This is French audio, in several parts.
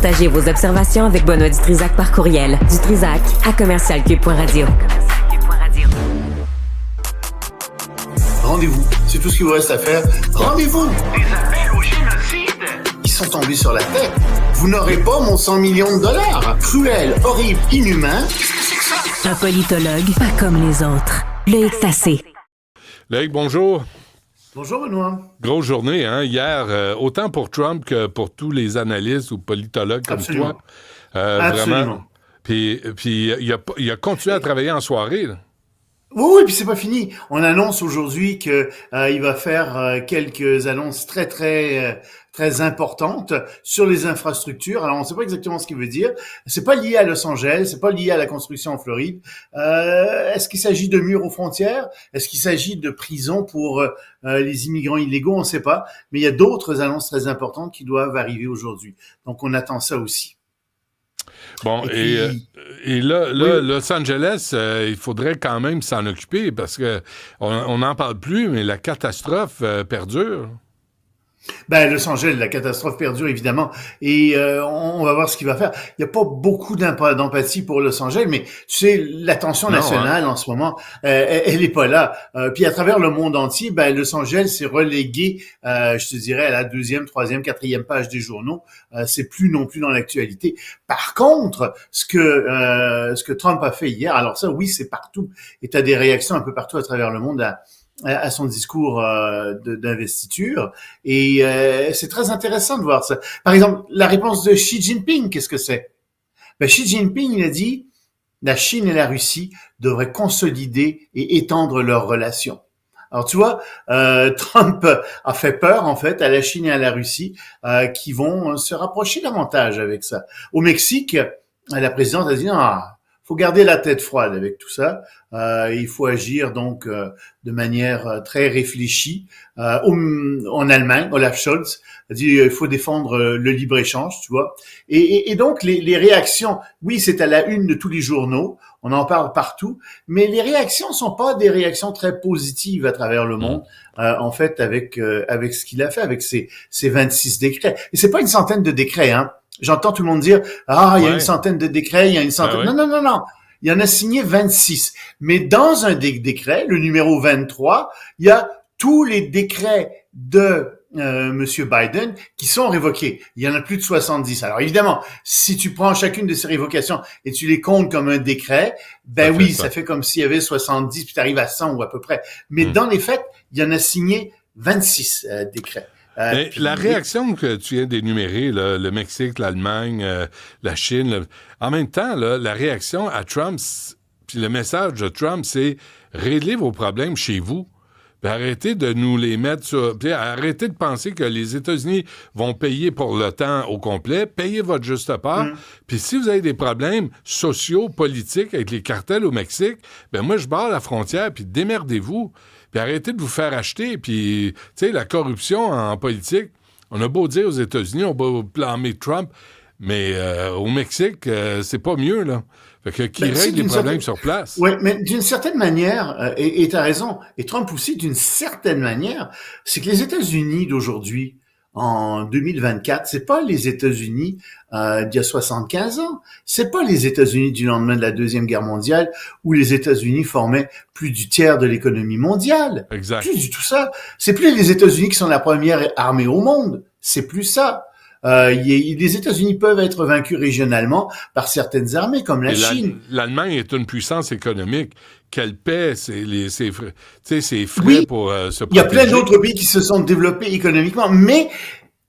Partagez vos observations avec Benoît Dutrisac par courriel. dutrisac@commercialcube.radio. Rendez-vous, c'est tout ce qu'il vous reste à faire. Rendez-vous! Des appels au génocide! Ils sont tombés sur la tête. Vous n'aurez pas mon 100 millions de dollars. Cruel, horrible, inhumain. Qu'est-ce que c'est que ça? Un politologue pas comme les autres. Loïc Tassé. Loïc, bonjour. Bonjour, Benoît. Grosse journée, hein? Hier, autant pour Trump que pour tous les analystes ou politologues comme Absolument. toi. Absolument. Vraiment. Puis il a continué à travailler en soirée, là. Oui, puis c'est pas fini. On annonce aujourd'hui que il va faire quelques annonces très importantes sur les infrastructures. Alors, on ne sait pas exactement ce qu'il veut dire. C'est pas lié à Los Angeles, c'est pas lié à la construction en Floride. Est-ce qu'il s'agit de murs aux frontières? Est-ce qu'il s'agit de prisons pour les immigrants illégaux? On ne sait pas. Mais il y a d'autres annonces très importantes qui doivent arriver aujourd'hui. Donc, on attend ça aussi. Bon, et là, oui. Los Angeles, il faudrait quand même s'en occuper parce que on n'en parle plus, mais la catastrophe perdure. Ben, Los Angeles, la catastrophe perdure, évidemment. Et on va voir ce qu'il va faire. Il n'y a pas beaucoup d'empathie pour Los Angeles, mais tu sais, l'attention nationale en ce moment, elle est pas là. Puis à travers le monde entier, ben, Los Angeles est relégué, je te dirais, à la 2e, 3e, 4e page des journaux. C'est plus non plus dans l'actualité. Par contre, ce que Trump a fait hier, alors ça, oui, c'est partout. Et tu as des réactions un peu partout à travers le monde à son discours d'investiture. Et c'est très intéressant de voir ça. Par exemple, la réponse de Xi Jinping, qu'est-ce que c'est? Ben, Xi Jinping, il a dit la Chine et la Russie devraient consolider et étendre leurs relations. Alors, tu vois, Trump a fait peur, en fait, à la Chine et à la Russie qui vont se rapprocher davantage avec ça. Au Mexique, la présidente a dit faut garder la tête froide avec tout ça. Il faut agir donc de manière très réfléchie. En Allemagne, Olaf Scholz a dit il faut défendre le libre-échange, tu vois. Et donc les réactions, oui, c'est à la une de tous les journaux, on en parle partout, mais les réactions sont pas des réactions très positives à travers le monde. En fait, avec ce qu'il a fait, avec ses 26 décrets. Et c'est pas une centaine de décrets, hein. J'entends tout le monde dire il y a une centaine de décrets, il y a une centaine. Non. Il y en a signé 26. Mais dans un décret, le numéro 23, il y a tous les décrets de Monsieur Biden qui sont révoqués. Il y en a plus de 70. Alors évidemment, si tu prends chacune de ces révocations et tu les comptes comme un décret, ben oui, ça fait comme s'il y avait 70 puis tu arrives à 100 ou à peu près. Mais dans les faits, il y en a signé 26 décrets. Mais la réaction que tu viens d'énumérer, là, le Mexique, l'Allemagne, la Chine, en même temps, là, la réaction à Trump, puis le message de Trump, c'est « Réglez vos problèmes chez vous ». Puis arrêtez de nous les mettre sur... Puis arrêtez de penser que les États-Unis vont payer pour le temps au complet. Payez votre juste part. Puis si vous avez des problèmes sociaux, politiques avec les cartels au Mexique, ben moi, je barre la frontière, puis démerdez-vous. Puis arrêtez de vous faire acheter. Puis, tu sais, la corruption en politique, on a beau dire aux États-Unis, on va blâmer Trump, mais au Mexique, c'est pas mieux, là. Fait que qui règle les problèmes sur place? Oui, mais d'une certaine manière, et tu as raison, et Trump aussi, d'une certaine manière, c'est que les États-Unis d'aujourd'hui, en 2024, c'est pas les États-Unis d'il y a 75 ans. C'est pas les États-Unis du lendemain de la Deuxième Guerre mondiale où les États-Unis formaient plus du tiers de l'économie mondiale. Exact. Plus du tout ça. C'est plus les États-Unis qui sont la première armée au monde. C'est plus ça. Les États-Unis peuvent être vaincus régionalement par certaines armées, comme la Chine. L'Allemagne est une puissance économique. Qu'elle paie ses frais pour se protéger. Il y a plein d'autres pays qui se sont développés économiquement, mais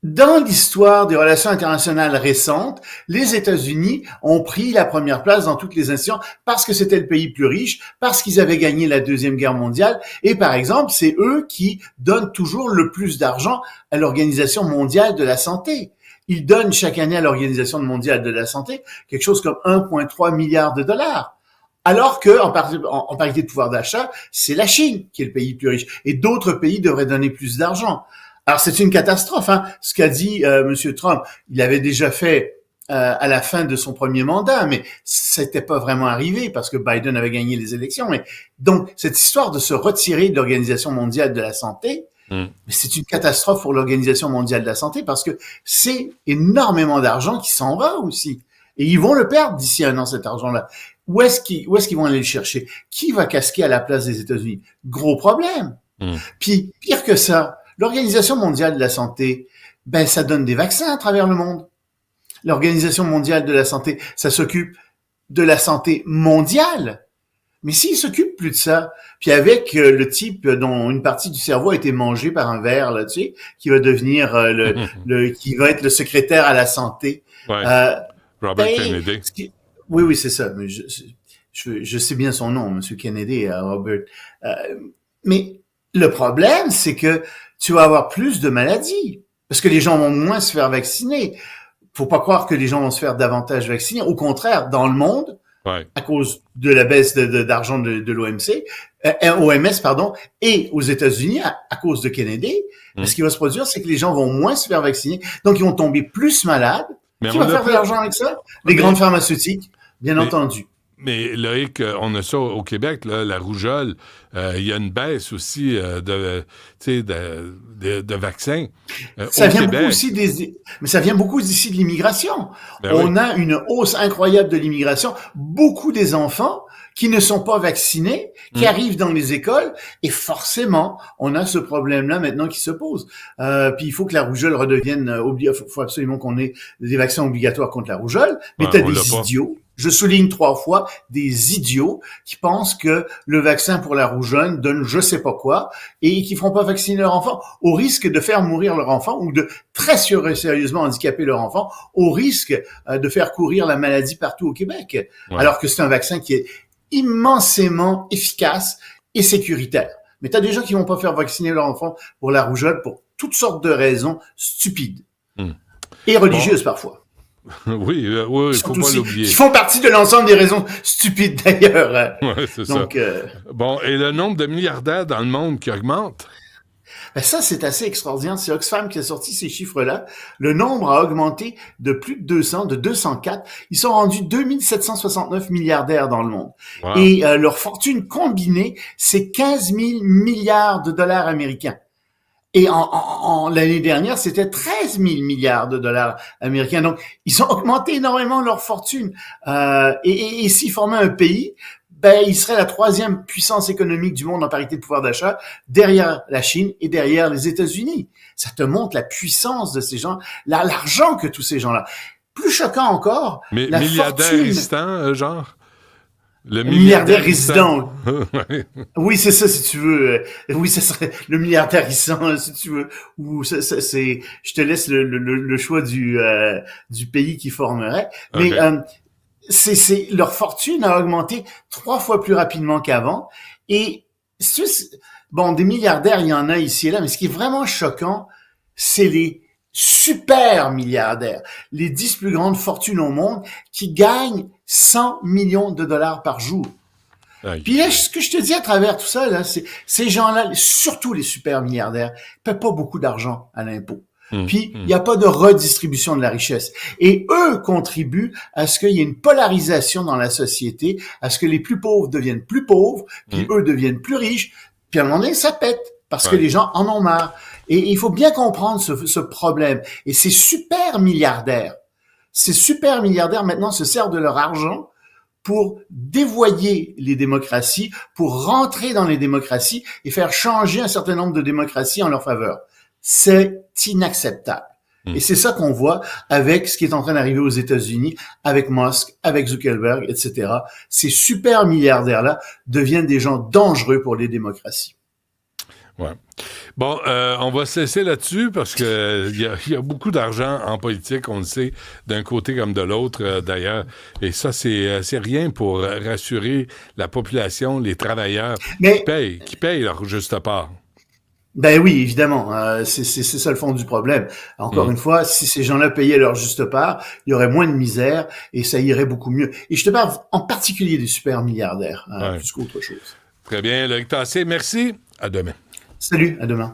dans l'histoire des relations internationales récentes, les États-Unis ont pris la première place dans toutes les institutions parce que c'était le pays plus riche, parce qu'ils avaient gagné la Deuxième Guerre mondiale, et par exemple, c'est eux qui donnent toujours le plus d'argent à l'Organisation mondiale de la santé. Ils donnent chaque année à l'Organisation mondiale de la santé quelque chose comme 1,3 milliard de dollars. Alors que, en parité de pouvoir d'achat, c'est la Chine qui est le pays le plus riche. Et d'autres pays devraient donner plus d'argent. Alors, c'est une catastrophe, hein, ce qu'a dit Monsieur Trump. Il avait déjà fait à la fin de son premier mandat, mais c'était pas vraiment arrivé parce que Biden avait gagné les élections. Mais donc, cette histoire de se retirer de l'Organisation mondiale de la santé, Mais c'est une catastrophe pour l'Organisation mondiale de la santé parce que c'est énormément d'argent qui s'en va aussi. Et ils vont le perdre d'ici 1 an, cet argent-là. Où est-ce qu'ils vont aller le chercher? Qui va casquer à la place des États-Unis? Gros problème. Puis, pire que ça, l'Organisation mondiale de la santé, ben, ça donne des vaccins à travers le monde. L'Organisation mondiale de la santé, ça s'occupe de la santé mondiale. Mais s'il s'occupe plus de ça, puis avec le type dont une partie du cerveau a été mangée par un ver, là, tu sais, qui va devenir qui va être le secrétaire à la santé. Ouais. Robert Kennedy. Oui, c'est ça. Mais je sais bien son nom, Monsieur Kennedy, Robert. Mais le problème, c'est que tu vas avoir plus de maladies parce que les gens vont moins se faire vacciner. Faut pas croire que les gens vont se faire davantage vacciner. Au contraire, dans le monde, à cause de la baisse d'argent de l'OMC, OMS, pardon, et aux États-Unis, à cause de Kennedy, ce qui va se produire, c'est que les gens vont moins se faire vacciner. Donc, ils vont tomber plus malades. Qui va faire de l'argent avec ça? Les grandes pharmaceutiques, bien entendu. Mais Loïc, on a ça au Québec, là, la rougeole. Il y a une baisse aussi de vaccins. Ça au vient Québec. beaucoup aussi mais ça vient beaucoup d'ici de l'immigration. On a une hausse incroyable de l'immigration. Beaucoup des enfants qui ne sont pas vaccinés, qui arrivent dans les écoles, et forcément, on a ce problème-là maintenant qui se pose. Puis il faut que la rougeole redevienne faut absolument qu'on ait des vaccins obligatoires contre la rougeole, mais t'as des idiots. Je souligne 3 fois, des idiots qui pensent que le vaccin pour la rougeole donne je sais pas quoi et qui feront pas vacciner leur enfant au risque de faire mourir leur enfant ou de très sérieusement handicaper leur enfant au risque de faire courir la maladie partout au Québec. Alors que c'est un vaccin qui est immensément efficace et sécuritaire. Mais t'as des gens qui vont pas faire vacciner leur enfant pour la rougeole pour toutes sortes de raisons stupides et religieuses parfois. Oui, il faut pas l'oublier. Qui font partie de l'ensemble des raisons stupides d'ailleurs. Oui, c'est donc, ça. Bon, et le nombre de milliardaires dans le monde qui augmente? Ben ça, c'est assez extraordinaire. C'est Oxfam qui a sorti ces chiffres-là. Le nombre a augmenté de plus de 200, de 204. Ils sont rendus 2769 milliardaires dans le monde. Wow. Et leur fortune combinée, c'est 15 000 milliards de dollars américains. Et en l'année dernière, c'était 13 000 milliards de dollars américains. Donc, ils ont augmenté énormément leur fortune. Et s'ils formaient un pays, ben, ils seraient la 3e puissance économique du monde en parité de pouvoir d'achat, derrière la Chine et derrière les États-Unis. Ça te montre la puissance de ces gens, l'argent que tous ces gens-là. Plus choquant encore, mais la milliardaire fortune... résident, genre? Le milliardaire résident. Oui, c'est ça, si tu veux. Oui, ça serait le milliardaire résident, si tu veux. Ou c'est, je te laisse le choix du pays qui formerait. Okay. Mais leur fortune a augmenté 3 fois plus rapidement qu'avant. Et bon, des milliardaires, il y en a ici et là, mais ce qui est vraiment choquant, c'est les super milliardaires, les 10 plus grandes fortunes au monde qui gagnent 100 millions de dollars par jour. Puis là, ce que je te dis à travers tout ça, là, c'est ces gens-là, surtout les super milliardaires, paient pas beaucoup d'argent à l'impôt. Puis, il n'y a pas de redistribution de la richesse. Et eux contribuent à ce qu'il y ait une polarisation dans la société, à ce que les plus pauvres deviennent plus pauvres, puis eux deviennent plus riches, puis à un moment donné, ça pète, parce que les gens en ont marre. Et il faut bien comprendre ce problème. Et ces super milliardaires maintenant se servent de leur argent pour dévoyer les démocraties, pour rentrer dans les démocraties et faire changer un certain nombre de démocraties en leur faveur. C'est inacceptable. Et c'est ça qu'on voit avec ce qui est en train d'arriver aux États-Unis, avec Musk, avec Zuckerberg, etc. Ces super milliardaires-là deviennent des gens dangereux pour les démocraties. Ouais. Bon, on va se laisser là-dessus parce que il y a beaucoup d'argent en politique, on le sait, d'un côté comme de l'autre, d'ailleurs. Et ça, c'est rien pour rassurer la population, les travailleurs qui payent leur juste part. Ben oui, évidemment, c'est ça le fond du problème. Encore une fois, si ces gens-là payaient leur juste part, il y aurait moins de misère et ça irait beaucoup mieux. Et je te parle en particulier des super milliardaires, plus qu'autre chose. Très bien, Loïc Tassé, merci. À demain. Salut, à demain.